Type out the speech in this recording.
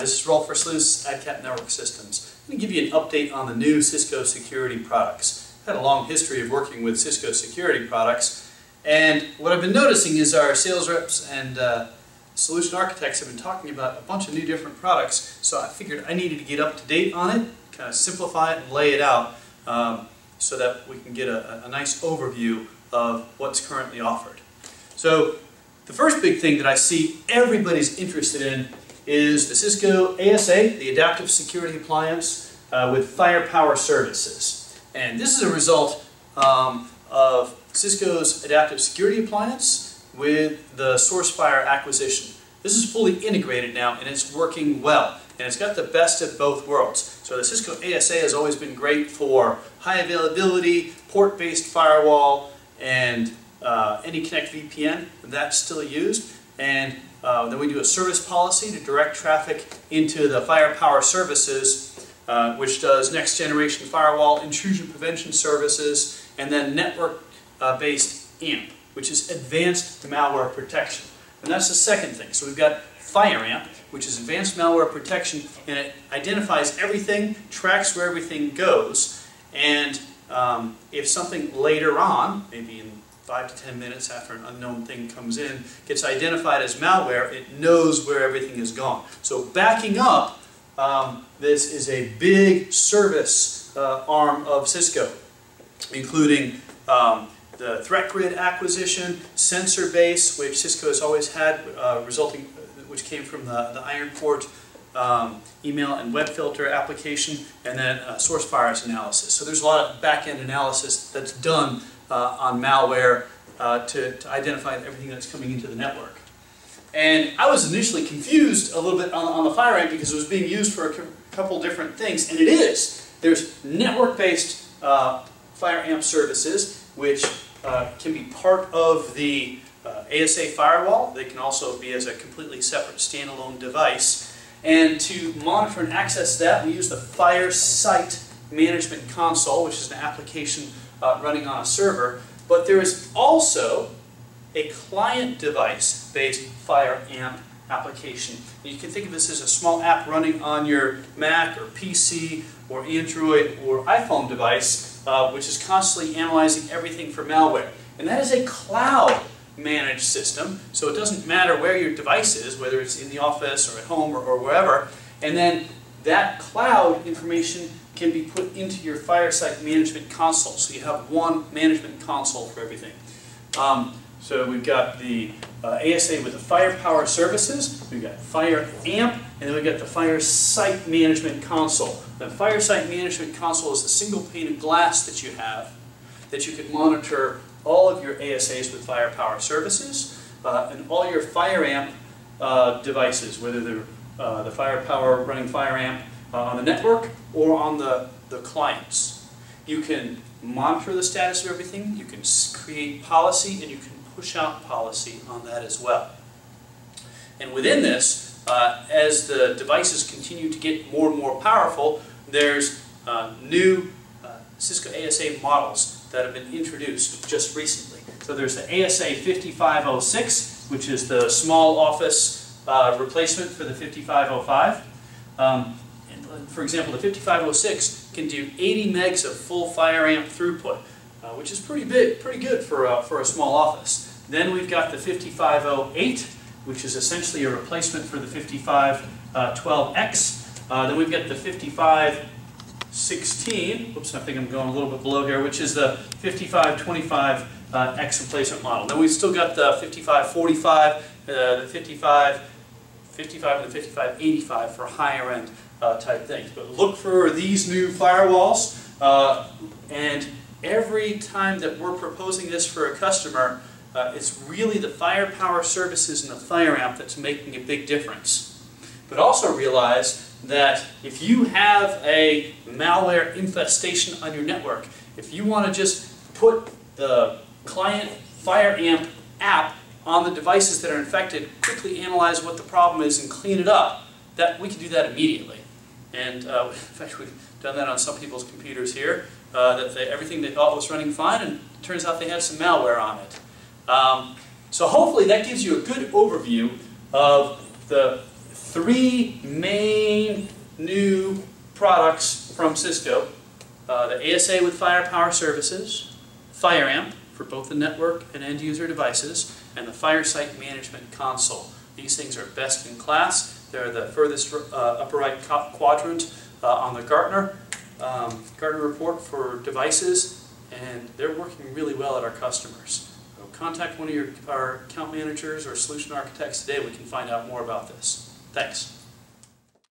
this is Rolf Versluis, Adcap Network Systems. I'm going to give you an update on the new Cisco Security products. I've had a long history of working with Cisco Security products, and what I've been noticing is our sales reps and solution architects have been talking about a bunch of new different products, so I figured I needed to get up to date on it, kind of simplify it and lay it out so that we can get a nice overview of what's currently offered. So the first big thing that I see everybody's interested in is the Cisco ASA, the Adaptive Security Appliance with Firepower Services. And this is a result of Cisco's Adaptive Security Appliance with the SourceFire acquisition. This is fully integrated now and it's working well. And it's got the best of both worlds. So the Cisco ASA has always been great for high availability, port-based firewall, and AnyConnect VPN. That's still used. And then we do a service policy to direct traffic into the Firepower Services, which does next generation firewall intrusion prevention services, and then network-based AMP, which is advanced malware protection. And that's the second thing. So we've got FireAMP, which is advanced malware protection, and it identifies everything, tracks where everything goes, and if something later on, maybe in 5 to 10 minutes after an unknown thing comes in, gets identified as malware, it knows where everything is gone. So backing up, this is a big service arm of Cisco, including the Threat Grid acquisition, Sensor Base, which Cisco has always had, which came from the IronPort email and web filter application, and then SourceFire's analysis. So there's a lot of back-end analysis that's done on malware to identify everything that's coming into the network. And I was initially confused a little bit on the FireAMP because it was being used for a couple different things, and it is. There's network-based FireAMP services, which can be part of the ASA firewall. They can also be as a completely separate standalone device. And to monitor and access that, we use the Firesight Management Console, which is an application running on a server. But there is also a client device-based FireAMP application. You can think of this as a small app running on your Mac or PC or Android or iPhone device, which is constantly analyzing everything for malware. And that is a cloud-managed system, so it doesn't matter where your device is, whether it's in the office or at home or wherever, and then that cloud information can be put into your Firesight Management Console, so you have one management console for everything. So we've got the ASA with the Firepower Services, we've got FireAMP, and then we've got the Firesight Management Console. The Firesight Management Console is a single pane of glass that you have that you can monitor all of your ASAs with Firepower Services and all your FireAMP devices, whether they're the Firepower running FireAMP on the network or on the clients. You can monitor the status of everything, you can create policy, and you can push out policy on that as well. And within this, as the devices continue to get more and more powerful, there's new Cisco ASA models that have been introduced just recently. So there's the ASA 5506, which is the small office replacement for the 5505. For example, the 5506 can do 80 megs of full FireAMP throughput, which is pretty good for a small office. Then we've got the 5508, which is essentially a replacement for the 5512X. Then we've got the 5516, whoops, I think I'm going a little bit below here, which is the 5525X replacement model. Then we've still got the 5545, the 5555, and the 5585 for higher end type things. But look for these new firewalls, and every time that we're proposing this for a customer, it's really the Firepower Services and the FireAMP that's making a big difference. But also realize that if you have a malware infestation on your network, if you want to just put the client FireAMP app on the devices that are infected, quickly analyze what the problem is and clean it up, that we can do that immediately. And in fact, we've done that on some people's computers here, everything they thought was running fine, and it turns out they had some malware on it. So hopefully that gives you a good overview of the three main new products from Cisco. The ASA with Firepower Services, FireAmp for both the network and end user devices, and the Firesight Management Console. These things are best in class. They're the furthest upper right quadrant on the Gartner report for devices, and they're working really well at our customers. So contact one of our account managers or solution architects today. We can find out more about this. Thanks.